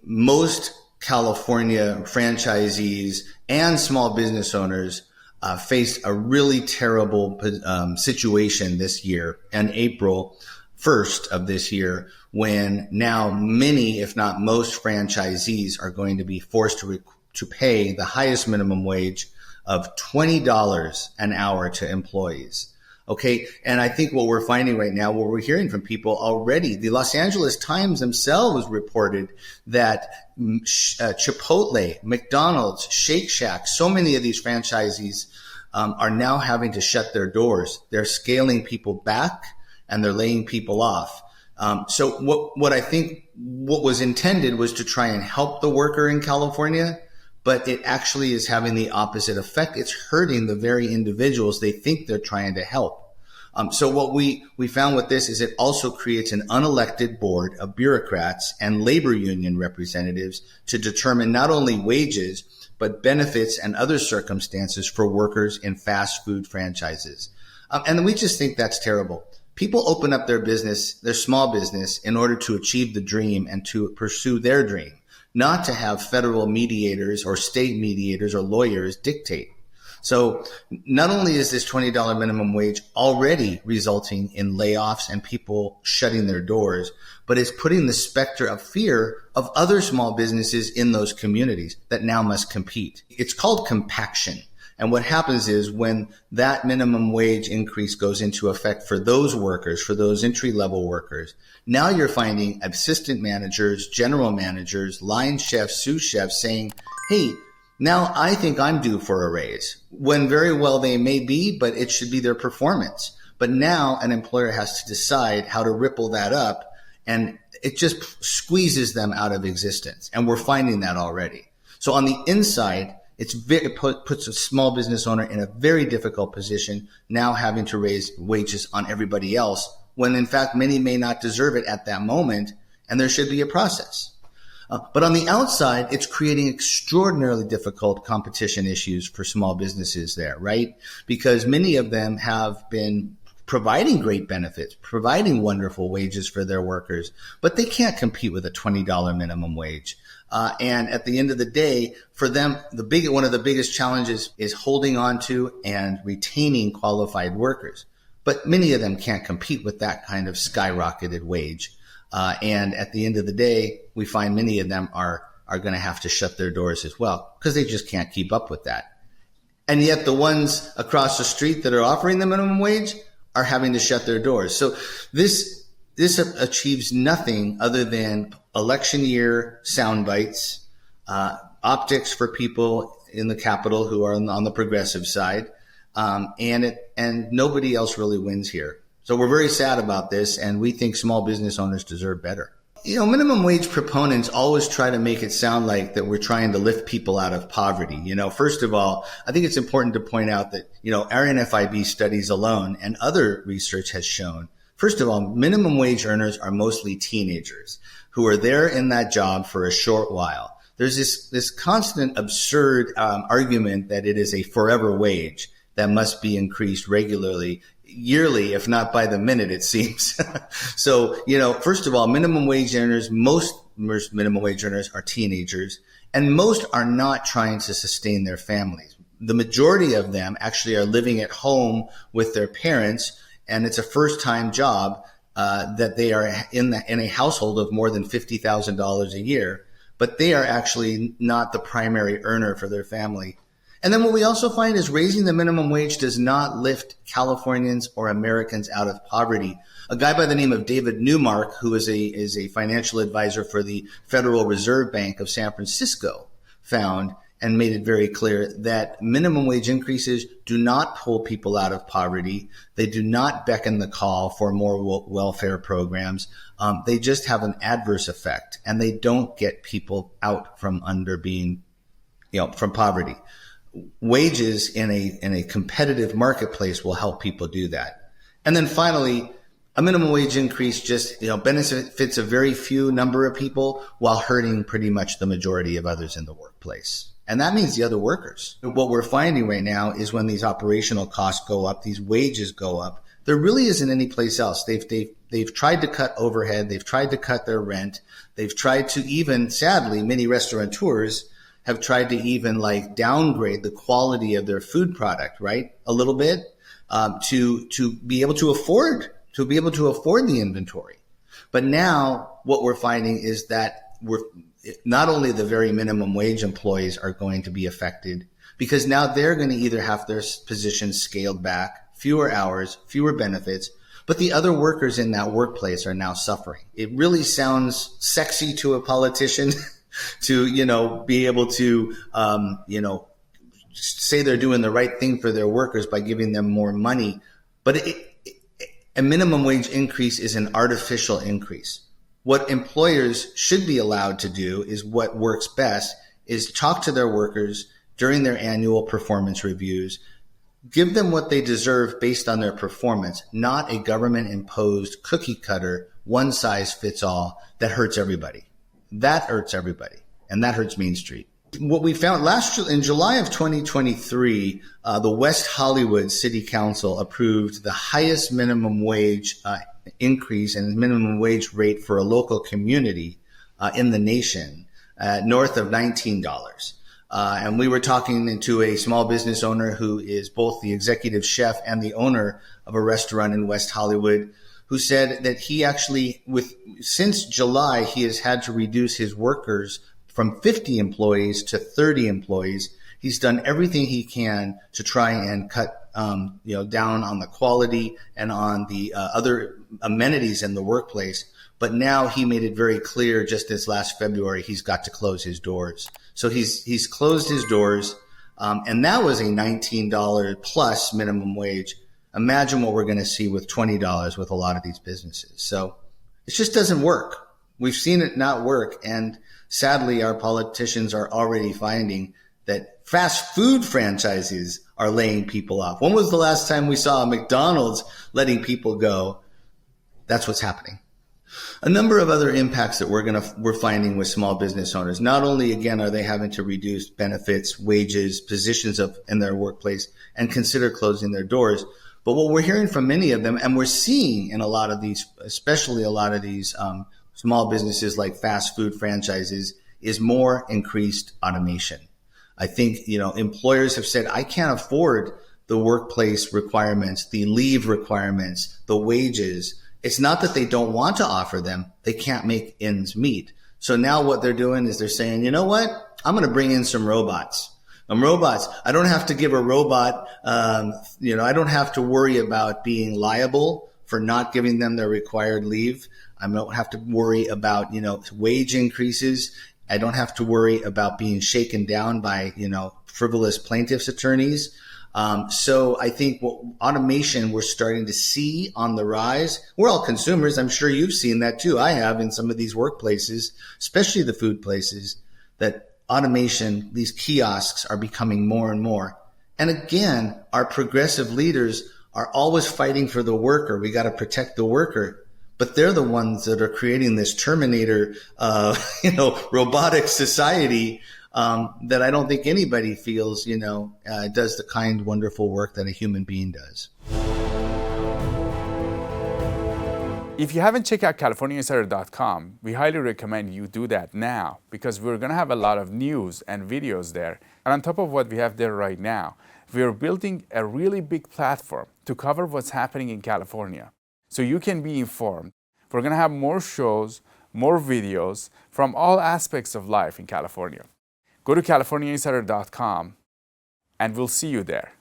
most California franchisees and small business owners faced a really terrible situation this year, and April 1st of this year, when now many, if not most franchisees are going to be forced to pay the highest minimum wage of $20 an hour to employees. Okay. And I think what we're finding right now, what we're hearing from people already, the Los Angeles Times themselves reported that Chipotle, McDonald's, Shake Shack, so many of these franchisees are now having to shut their doors. They're scaling people back and they're laying people off. So what I think what was intended was to try and help the worker in California, but it actually is having the opposite effect. It's hurting the very individuals they think they're trying to help. So what we found with this is it also creates an unelected board of bureaucrats and labor union representatives to determine not only wages, but benefits and other circumstances for workers in fast food franchises. And we just think that's terrible. People open up their business, their small business, in order to achieve the dream and to pursue their dream, not to have federal mediators or state mediators or lawyers dictate. So not only is this $20 minimum wage already resulting in layoffs and people shutting their doors, but it's putting the specter of fear of other small businesses in those communities that now must compete. It's called compaction. And what happens is when that minimum wage increase goes into effect for those workers, for those entry-level workers, now you're finding assistant managers, general managers, line chefs, sous chefs saying, hey, now I think I'm due for a raise, when very well they may be, but it should be their performance. But now an employer has to decide how to ripple that up, and it just squeezes them out of existence. And we're finding that already. So on the inside, it puts a small business owner in a very difficult position, now having to raise wages on everybody else, when in fact many may not deserve it at that moment, and there should be a process. But on the outside, it's creating extraordinarily difficult competition issues for small businesses there, right? Because many of them have been providing great benefits, providing wonderful wages for their workers, but they can't compete with a $20 minimum wage. And at the end of the day, for them, one of the biggest challenges is holding on to and retaining qualified workers. But many of them can't compete with that kind of skyrocketed wage. And at the end of the day, we find many of them are going to have to shut their doors as well because they just can't keep up with that. And yet the ones across the street that are offering the minimum wage are having to shut their doors. So this achieves nothing other than election year sound bites, optics for people in the Capitol who are on the progressive side, and nobody else really wins here. So we're very sad about this, and we think small business owners deserve better. You know, minimum wage proponents always try to make it sound like that we're trying to lift people out of poverty. You know, first of all, I think it's important to point out that, you know, our NFIB studies alone and other research has shown, first of all, minimum wage earners are mostly teenagers who are there in that job for a short while. There's this constant absurd argument that it is a forever wage that must be increased regularly, yearly, if not by the minute, it seems. So, you know, first of all, minimum wage earners, most minimum wage earners are teenagers, and most are not trying to sustain their families. The majority of them actually are living at home with their parents, and it's a first-time job that they are in a household of more than $50,000 a year, but they are actually not the primary earner for their family. And then what we also find is raising the minimum wage does not lift Californians or Americans out of poverty. A guy by the name of David Newmark, who is a financial advisor for the Federal Reserve Bank of San Francisco, found and made it very clear that minimum wage increases do not pull people out of poverty. They do not beckon the call for more welfare programs. They just have an adverse effect, and they don't get people out from under being, from poverty. Wages in a competitive marketplace will help people do that. And then finally, a minimum wage increase just, benefits a very few number of people while hurting pretty much the majority of others in the workplace. And that means the other workers. What we're finding right now is when these operational costs go up, these wages go up, There really isn't any place else. They've tried to cut overhead. They've tried to cut their rent. They've tried to even, sadly, many restaurateurs have tried to even like downgrade the quality of their food product, right? A little bit, to be able to afford the inventory. But now what we're finding is that not only the very minimum wage employees are going to be affected, because now they're going to either have their positions scaled back, fewer hours, fewer benefits, but the other workers in that workplace are now suffering. It really sounds sexy to a politician to, be able to, say they're doing the right thing for their workers by giving them more money. But a minimum wage increase is an artificial increase. What employers should be allowed to do is what works best is talk to their workers during their annual performance reviews, give them what they deserve based on their performance, not a government-imposed cookie cutter, one size fits all that hurts everybody. That hurts everybody, and that hurts Main Street. What we found in July of 2023, the West Hollywood City Council approved the highest minimum wage increase and minimum wage rate for a local community in the nation, north of $19. And we were talking to a small business owner who is both the executive chef and the owner of a restaurant in West Hollywood, who said that he actually, since July, he has had to reduce his workers from 50 employees to 30 employees. He's done everything he can to try and cut, down on the quality and on the other amenities in the workplace. But now he made it very clear just this last February, he's got to close his doors. So he's closed his doors. And that was a $19 plus minimum wage. Imagine what we're going to see with $20 with a lot of these businesses. So it just doesn't work. We've seen it not work. And sadly, our politicians are already finding that fast food franchises are laying people off. When was the last time we saw a McDonald's letting people go? That's what's happening. A number of other impacts that we're finding with small business owners. Not only, again, are they having to reduce benefits, wages, positions in their workplace and consider closing their doors, but what we're hearing from many of them, and we're seeing in a lot of these, especially a lot of these small businesses like fast food franchises, is more increased automation. I think, employers have said, I can't afford the workplace requirements, the leave requirements, the wages. It's not that they don't want to offer them. They can't make ends meet. So now what they're doing is they're saying, you know what? I'm going to bring in some robots. I don't have to give a robot, I don't have to worry about being liable for not giving them their required leave. I don't have to worry about, wage increases. I don't have to worry about being shaken down by, frivolous plaintiffs' attorneys. So I think automation we're starting to see on the rise. We're all consumers. I'm sure you've seen that too. I have in some of these workplaces, especially the food places, that automation, these kiosks are becoming more and more. And again, our progressive leaders are always fighting for the worker. We got to protect the worker. But they're the ones that are creating this Terminator, robotic society that I don't think anybody feels, does the kind, wonderful work that a human being does. If you haven't checked out CaliforniaInsider.com, we highly recommend you do that now because we're going to have a lot of news and videos there. And on top of what we have there right now, we are building a really big platform to cover what's happening in California so you can be informed. We're going to have more shows, more videos from all aspects of life in California. Go to CaliforniaInsider.com and we'll see you there.